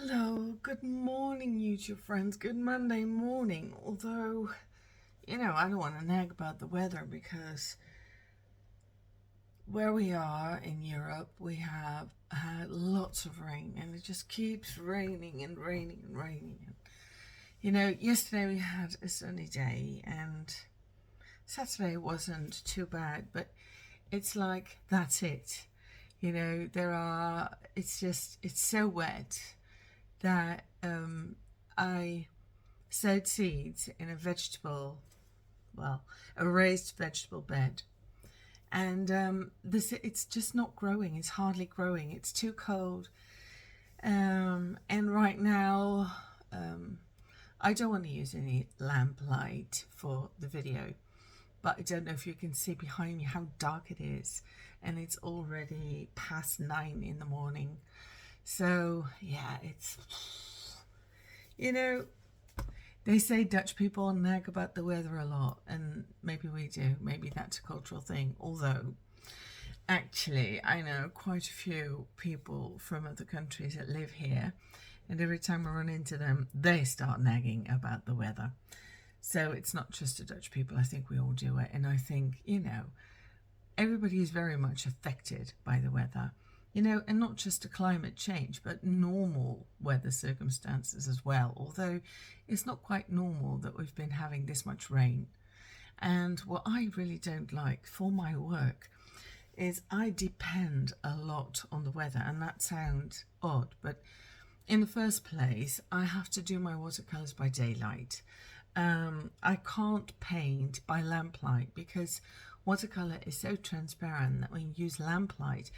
Hello, good morning, YouTube friends. Good Monday morning. Although, I don't want to nag about the weather because where we are in Europe, we have had lots of rain and it just keeps raining and raining and raining. Yesterday we had a sunny day and Saturday wasn't too bad, but it's like that's it. It's so wet that I sowed seeds in a raised vegetable bed. And it's just not growing. It's hardly growing. It's too cold. And right now, I don't want to use any lamp light for the video. But I don't know if you can see behind me how dark it is. And it's already past 9 in the morning. So, yeah, they say Dutch people nag about the weather a lot, and maybe we do. Maybe that's a cultural thing. Although, actually, I know quite a few people from other countries that live here, and every time I run into them, they start nagging about the weather. So it's not just the Dutch people. I think we all do it. And I think, everybody is very much affected by the weather. And not just the climate change, but normal weather circumstances as well. Although it's not quite normal that we've been having this much rain. And what I really don't like for my work is I depend a lot on the weather. And that sounds odd, but in the first place, I have to do my watercolors by daylight. I can't paint by lamplight because watercolor is so transparent that when you use lamplight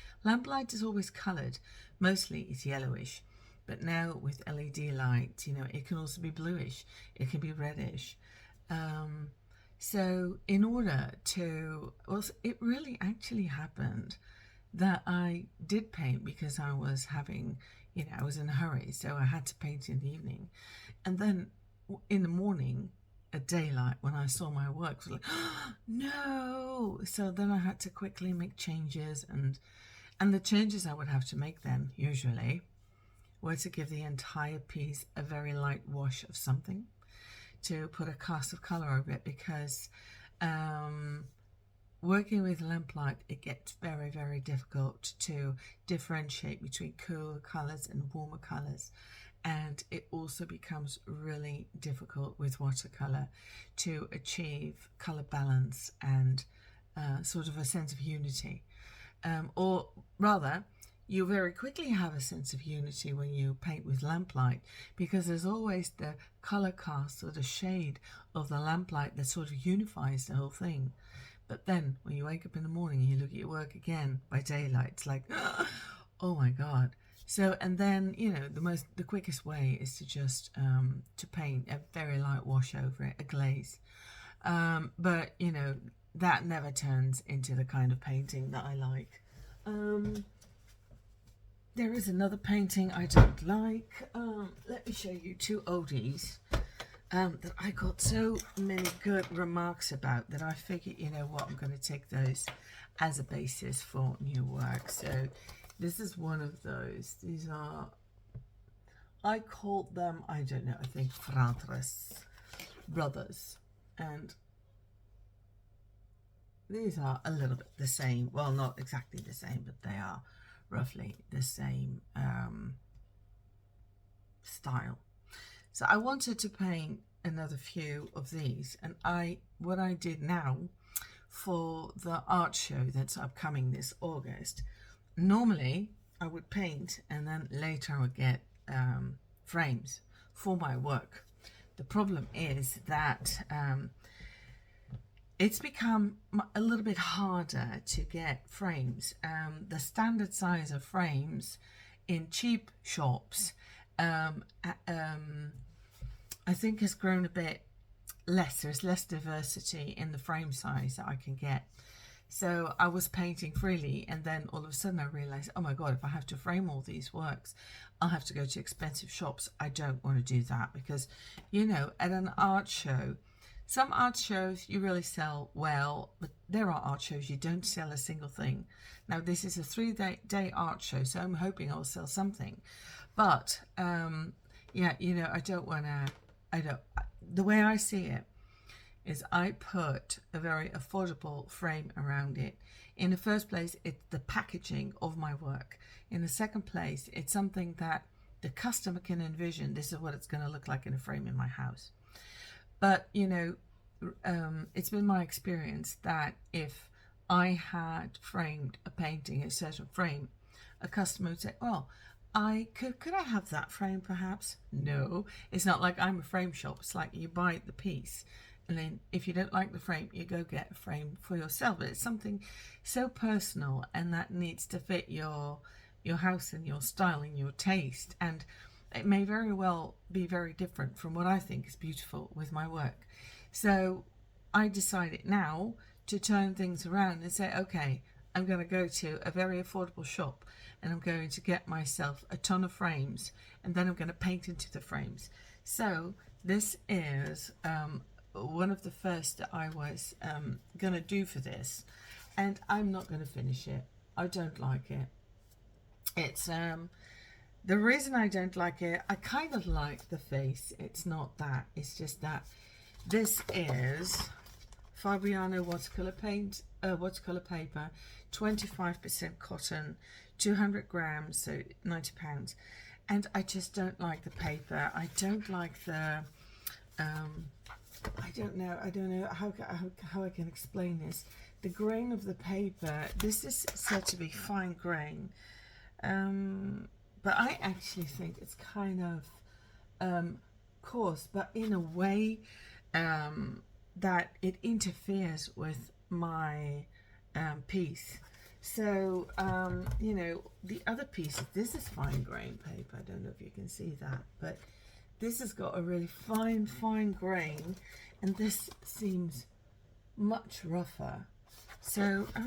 is always colored. Mostly it's yellowish, but now with LED light, it can also be bluish, it can be reddish. So in order to, it really actually happened that I did paint because I was having, I was in a hurry, so I had to paint in the evening. And then in the morning, at daylight, when I saw my work, I was like, oh, no. So then I had to quickly make changes, and the changes I would have to make then usually were to give the entire piece a very light wash of something, to put a cast of color over it, because working with lamplight, it gets very, very difficult to differentiate between cooler colors and warmer colors. And it also becomes really difficult with watercolor to achieve color balance and sort of a sense of unity. Or rather, you very quickly have a sense of unity when you paint with lamplight, because there's always the color cast or the shade of the lamplight that sort of unifies the whole thing. But then when you wake up in the morning and you look at your work again by daylight, it's like, oh my God. So, and then, the quickest way is to just to paint a very light wash over it, a glaze. But, that never turns into the kind of painting that I like. There is another painting I don't like. Let me show you two oldies that I got so many good remarks about that I figured, I'm going to take those as a basis for new work. So this is one of those. These are, I called them, I don't know, I think brothers. And these are a little bit the same. Well, not exactly the same, but they are roughly the same style. So I wanted to paint another few of these. And what I did now for the art show that's upcoming this August, normally I would paint and then later I would get frames for my work. The problem is that it's become a little bit harder to get frames. The standard size of frames in cheap shops I think has grown a bit less. There's less diversity in the frame size that I can get. So I was painting freely, and then all of a sudden I realized, oh my God, if I have to frame all these works, I'll have to go to expensive shops. I don't want to do that because, at an art show, Some art shows you really sell well, but there are art shows you don't sell a single thing. Now this is a 3-day art show, so I'm hoping I'll sell something. But yeah, you know, the way I see it is I put a very affordable frame around it. In the first place, it's the packaging of my work. In the second place, it's something that the customer can envision. This is what it's going to look like in a frame in my house. But, you know, it's been my experience that if I had framed a painting in a certain frame, a customer would say, well, could I have that frame perhaps? No, it's not like I'm a frame shop. It's like you buy the piece, and then if you don't like the frame, you go get a frame for yourself. But it's something so personal, and that needs to fit your house and your style and your taste, and it may very well be very different from what I think is beautiful with my work. So I decided now to turn things around and say, okay, I'm going to go to a very affordable shop and I'm going to get myself a ton of frames, and then I'm going to paint into the frames. So this is one of the first that I was going to do for this, and I'm not going to finish it. I don't like it. It's the reason I don't like it, I kind of like the face. It's not that, it's just that this is Fabriano watercolor paper, 25% cotton, 200 grams, so 90 pounds. And I just don't like the paper. I don't like the I don't know how I can explain this. The grain of the paper, this is said to be fine grain, but I actually think it's kind of coarse, but in a way that it interferes with my piece. So you know, the other piece, this is fine grain paper. I don't know if you can see that, but this has got a really fine grain, and this seems much rougher. So I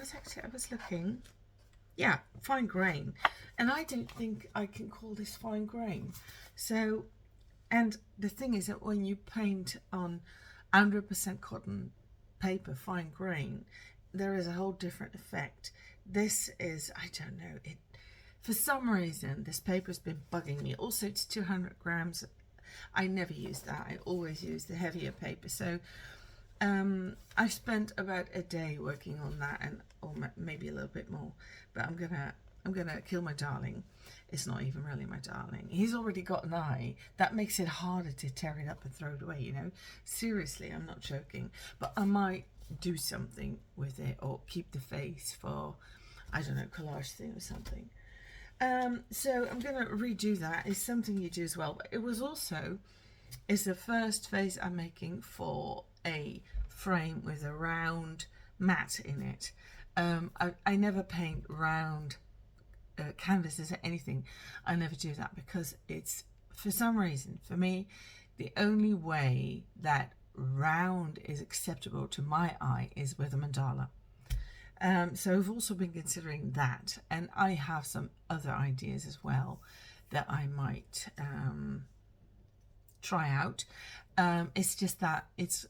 was looking, yeah, fine grain, and I don't think I can call this fine grain. So, and the thing is that when you paint on 100% cotton paper, fine grain, there is a whole different effect. This is, I don't know, it for some reason this paper's been bugging me. Also, it's 200 grams. I never use that. I always use the heavier paper. So I spent about a day working on that, and or maybe a little bit more. But I'm gonna kill my darling. It's not even really my darling. He's already got an eye. That makes it harder to tear it up and throw it away, you know. Seriously, I'm not joking. But I might do something with it, or keep the face for, I don't know, collage thing or something. So I'm going to redo that. It's something you do as well. But it was also, it's the first face I'm making for a frame with a round mat in it. I never paint round canvases or anything. I never do that because it's, for some reason, for me, the only way that round is acceptable to my eye is with a mandala. So I've also been considering that, and I have some other ideas as well that I might try out. It's just that it's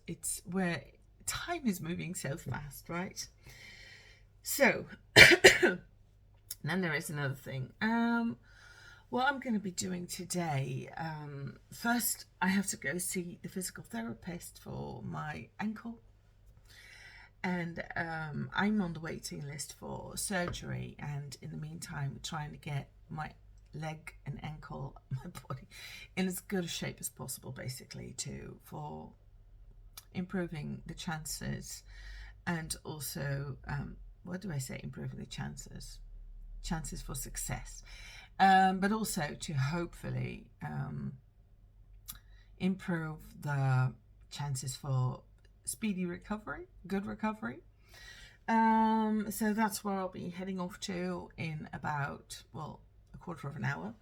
where time is moving so fast, right? So then there is another thing. What I'm going to be doing today, first I have to go see the physical therapist for my ankle. And I'm on the waiting list for surgery, and in the meantime trying to get my leg and ankle, my body, in as good a shape as possible, basically, for improving the chances, and also what do I say, improving the chances for success, but also to hopefully improve the chances for speedy recovery, good recovery. So that's where I'll be heading off to in about, well, a quarter of an hour.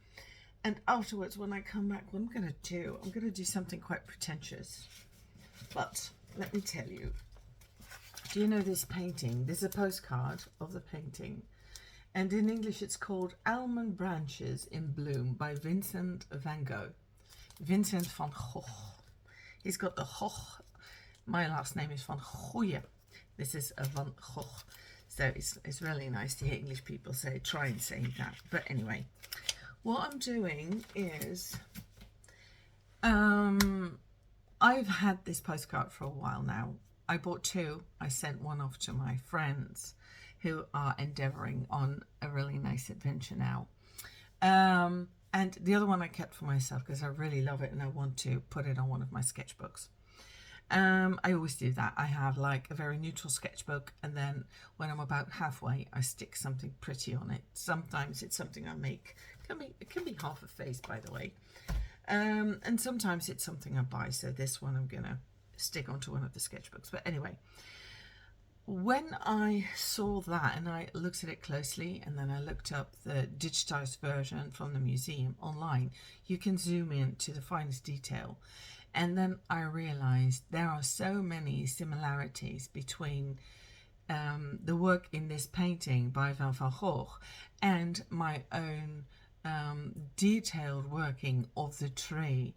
And afterwards, when I come back, what I'm going to do something quite pretentious. But let me tell you, do you know this painting? There's a postcard of the painting, and in English it's called Almond Branches in Bloom by Vincent van Gogh. Vincent van Gogh. He's got the Gogh My last name is van Goeije. This is a van Gogh. So it's really nice to hear English people try and say that. But anyway, what I'm doing is I've had this postcard for a while now. I bought two. I sent one off to my friends who are endeavouring on a really nice adventure now. And the other one I kept for myself because I really love it and I want to put it on one of my sketchbooks. I always do that. I have like a very neutral sketchbook, and then when I'm about halfway, I stick something pretty on it. Sometimes it's something I make. It can be half a face, by the way. And sometimes it's something I buy. So this one I'm gonna stick onto one of the sketchbooks. But anyway, when I saw that and I looked at it closely, and then I looked up the digitized version from the museum online, you can zoom in to the finest detail. And then I realized there are so many similarities between the work in this painting by Van Gogh and my own detailed working of the tree.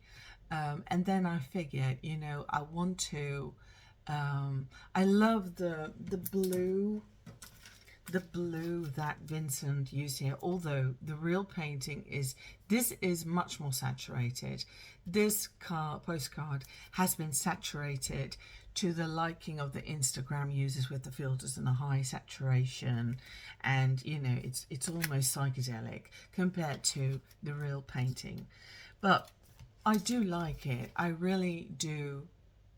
And then I figured, you know, I want to, I love the blue that Vincent used here, although the real painting this is much more saturated. This postcard has been saturated to the liking of the Instagram users with the filters and the high saturation, and you know, it's almost psychedelic compared to the real painting. But I do like it. I really do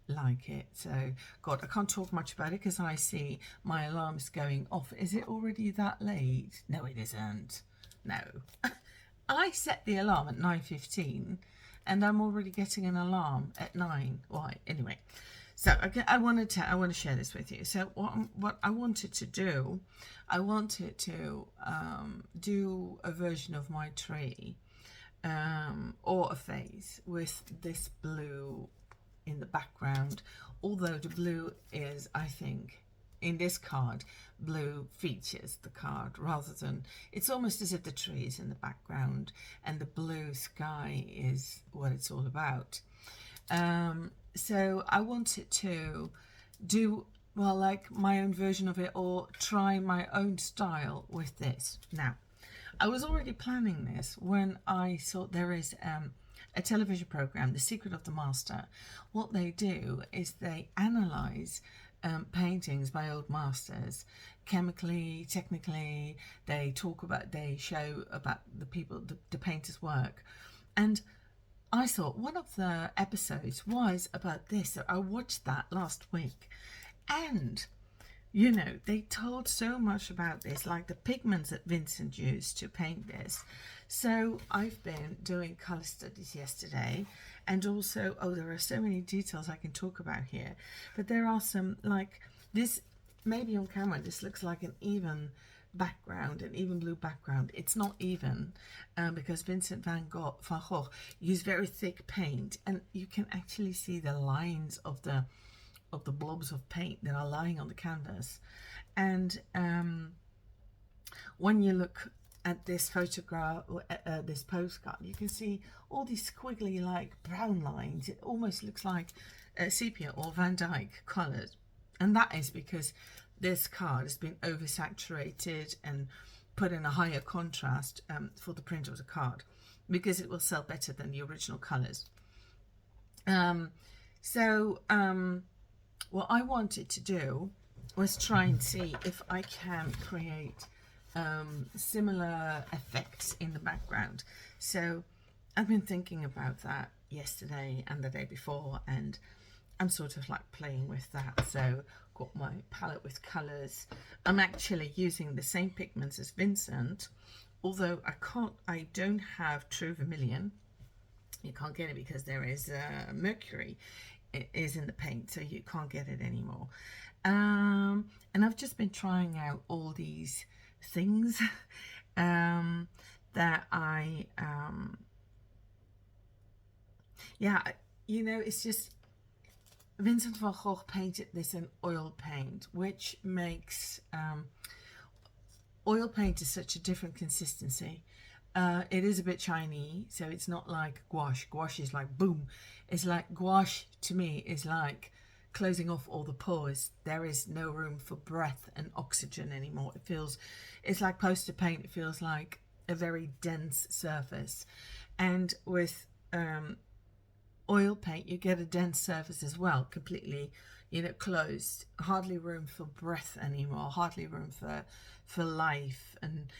like it. So God, I can't talk much about it because I see my alarm is going off. Is it already that late? No, it isn't. No. I set the alarm at 9:15 and I'm already getting an alarm at 9. Why? Anyway, so I want to share this with you. So what I wanted to do, I wanted to do a version of my tree or a face with this blue in the background, although the blue is, I think, in this card, blue features the card rather than, it's almost as if the tree is in the background and the blue sky is what it's all about. So I wanted to do, well, like my own version of it or try my own style with this. Now, I was already planning this when I saw there is a television program, The Secret of the Master. What they do is they analyze paintings by old masters chemically, technically. They show about the painter's work. And I thought one of the episodes was about this. So I watched that last week, and you know, they told so much about this, like the pigments that Vincent used to paint this. So I've been doing colour studies yesterday, and also, oh, there are so many details I can talk about here. But there are some, like this, maybe on camera, this looks like an even background, an even blue background. It's not even because Vincent van Gogh used very thick paint, and you can actually see the lines of the blobs of paint that are lying on the canvas. And when you look at this photograph, this postcard, you can see all these squiggly like brown lines. It almost looks like sepia or Van Dyke colours, and that is because this card has been oversaturated and put in a higher contrast for the print of the card, because it will sell better than the original colours. What I wanted to do was try and see if I can create similar effects in the background. So I've been thinking about that yesterday and the day before, and I'm sort of like playing with that. So got my palette with colours. I'm actually using the same pigments as Vincent, although I don't have true vermilion. You can't get it because there is mercury. It is in the paint, so you can't get it anymore. And I've just been trying out all these things that I yeah, you know, it's just Vincent van Gogh painted this in oil paint, which makes oil paint is such a different consistency. It is a bit shiny, so it's not like gouache. Gouache is like boom. It's like gouache to me is like closing off all the pores. There is no room for breath and oxygen anymore. It's like poster paint. It feels like a very dense surface. And with oil paint, you get a dense surface as well, completely, closed. Hardly room for breath anymore, hardly room for life. And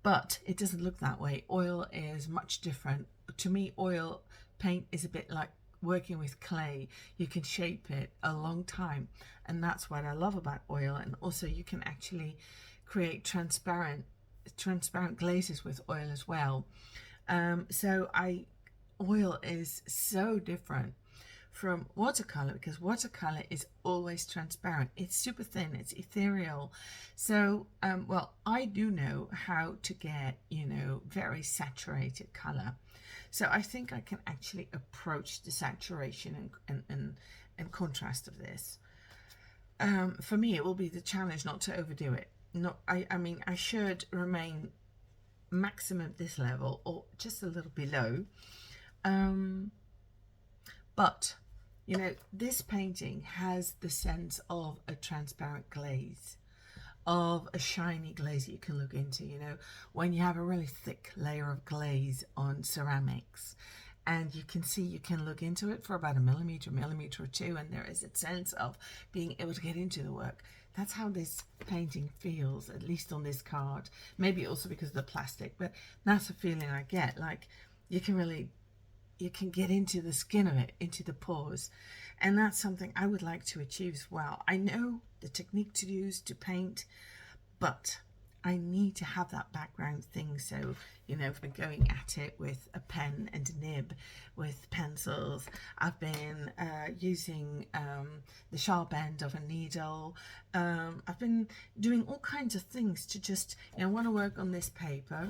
but it doesn't look that way. Oil is much different. To me, oil paint is a bit like working with clay. You can shape it a long time, and that's what I love about oil. And also you can actually create transparent glazes with oil as well. Oil is so different from watercolor, because watercolor is always transparent. It's super thin, it's ethereal. So well, I do know how to get, very saturated color. So I think I can actually approach the saturation and contrast of this. For me, it will be the challenge not to overdo it. I mean, I should remain maximum at this level or just a little below. But this painting has the sense of a transparent glaze, of a shiny glaze that you can look into. When you have a really thick layer of glaze on ceramics, and you can look into it for about a millimeter or two, and there is a sense of being able to get into the work. That's how this painting feels, at least on this card. Maybe also because of the plastic, but that's the feeling I get. Like you can get into the skin of it, into the pores. And that's something I would like to achieve as well. I know the technique to use to paint, but I need to have that background thing. So, I've been going at it with a pen and a nib, with pencils. I've been using the sharp end of a needle. I've been doing all kinds of things to just, I want to work on this paper.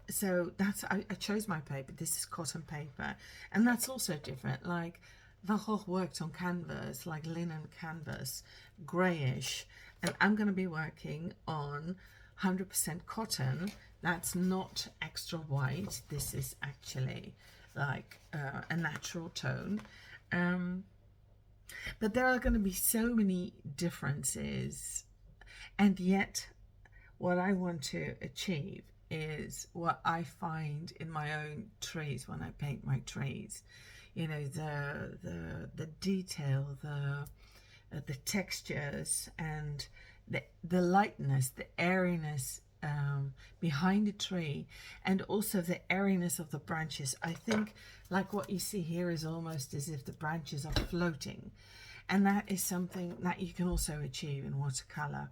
So I chose my paper. This is cotton paper, and that's also different. Like Van Gogh worked on canvas, like linen canvas, greyish, and I'm going to be working on 100% cotton. That's not extra white. This is actually like a natural tone. But there are going to be so many differences, and yet what I want to achieve is what I find in my own trees when I paint my trees. The detail, the textures, and the lightness, the airiness behind the tree, and also the airiness of the branches. I think like what you see here is almost as if the branches are floating, and that is something that you can also achieve in watercolor.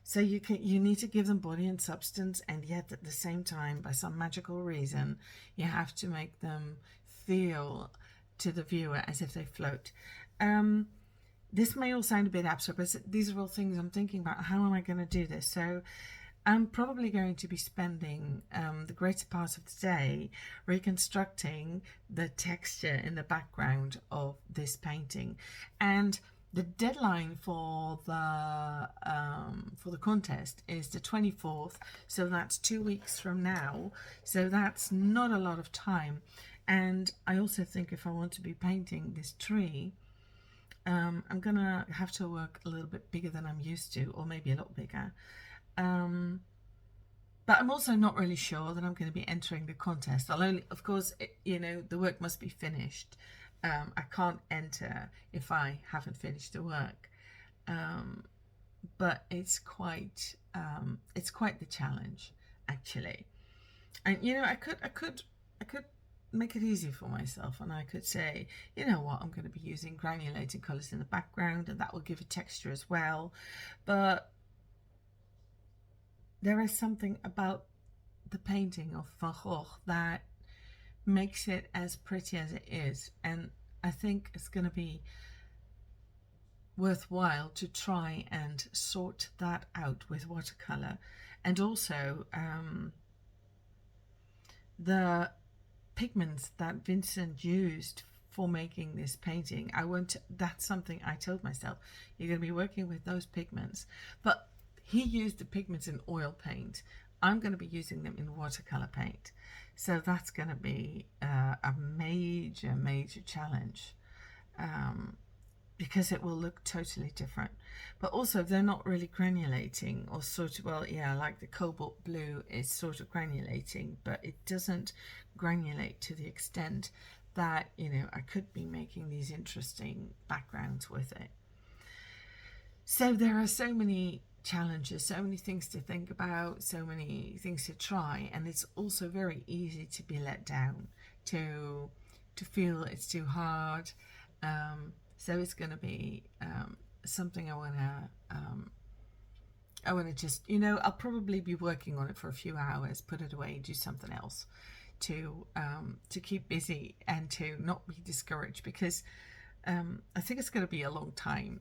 So you need to give them body and substance, and yet at the same time, by some magical reason, you have to make them feel to the viewer as if they float. This may all sound a bit abstract, but these are all things I'm thinking about. How am I going to do this? So I'm probably going to be spending the greater part of the day reconstructing the texture in the background of this painting. And the deadline for the contest is the 24th, so that's 2 weeks from now. So that's not a lot of time. And I also think if I want to be painting this tree, I'm gonna have to work a little bit bigger than I'm used to, or maybe a lot bigger. But I'm also not really sure that I'm going to be entering the contest. I'll only, of course, the work must be finished. I can't enter if I haven't finished the work, but it's quite the challenge, actually. And I could make it easy for myself, and I could say, you know what, I'm going to be using granulated colours in the background, and that will give a texture as well. But there is something about the painting of Van Gogh that makes it as pretty as it is, and I think it's going to be worthwhile to try and sort that out with watercolor. And also the pigments that Vincent used for making this painting, that's something I told myself, you're going to be working with those pigments, but he used the pigments in oil paint. I'm going to be using them in watercolor paint. So that's going to be a major challenge. because it will look totally different. But also they're not really granulating, or sort of, well, yeah, like the cobalt blue is sort of granulating, but it doesn't granulate to the extent that, you know, I could be making these interesting backgrounds with it. So there are so many challenges, so many things to think about, so many things to try, and it's also very easy to be let down, to feel it's too hard. So it's going to be something I want to just, you know, I'll probably be working on it for a few hours, put it away, do something else to keep busy and to not be discouraged, because I think it's going to be a long time.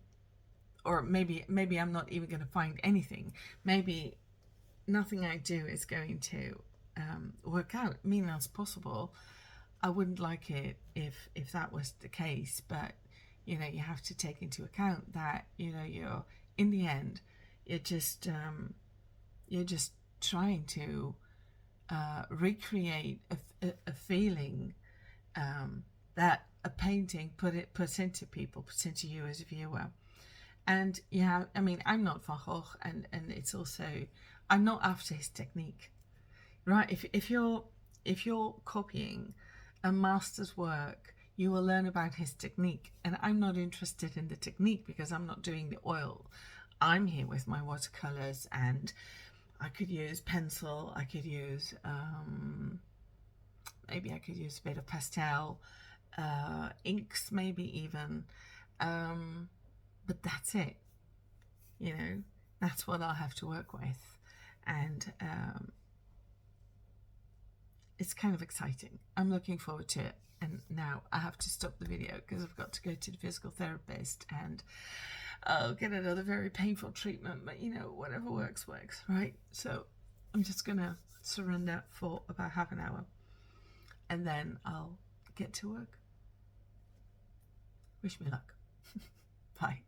Or maybe I'm not even going to find anything. Maybe nothing I do is going to work out. I mean, that's possible. I wouldn't like it if that was the case, but you know, you have to take into account that, you know, you're, in the end, you're just trying to recreate a feeling that a painting puts into people, puts into you as a viewer. And yeah, I mean, I'm not Van Gogh, and it's also, I'm not after his technique, right? If you're copying a master's work, you will learn about his technique, and I'm not interested in the technique because I'm not doing the oil. I'm here with my watercolors, and I could use pencil, I could use maybe I could use a bit of pastel, inks maybe even, but that's it. You know, that's what I'll have to work with, and it's kind of exciting. I'm looking forward to it. And now I have to stop the video because I've got to go to the physical therapist, and I'll get another very painful treatment, but you know, whatever works, right? So I'm just gonna surrender for about half an hour, and then I'll get to work. Wish me luck. Bye.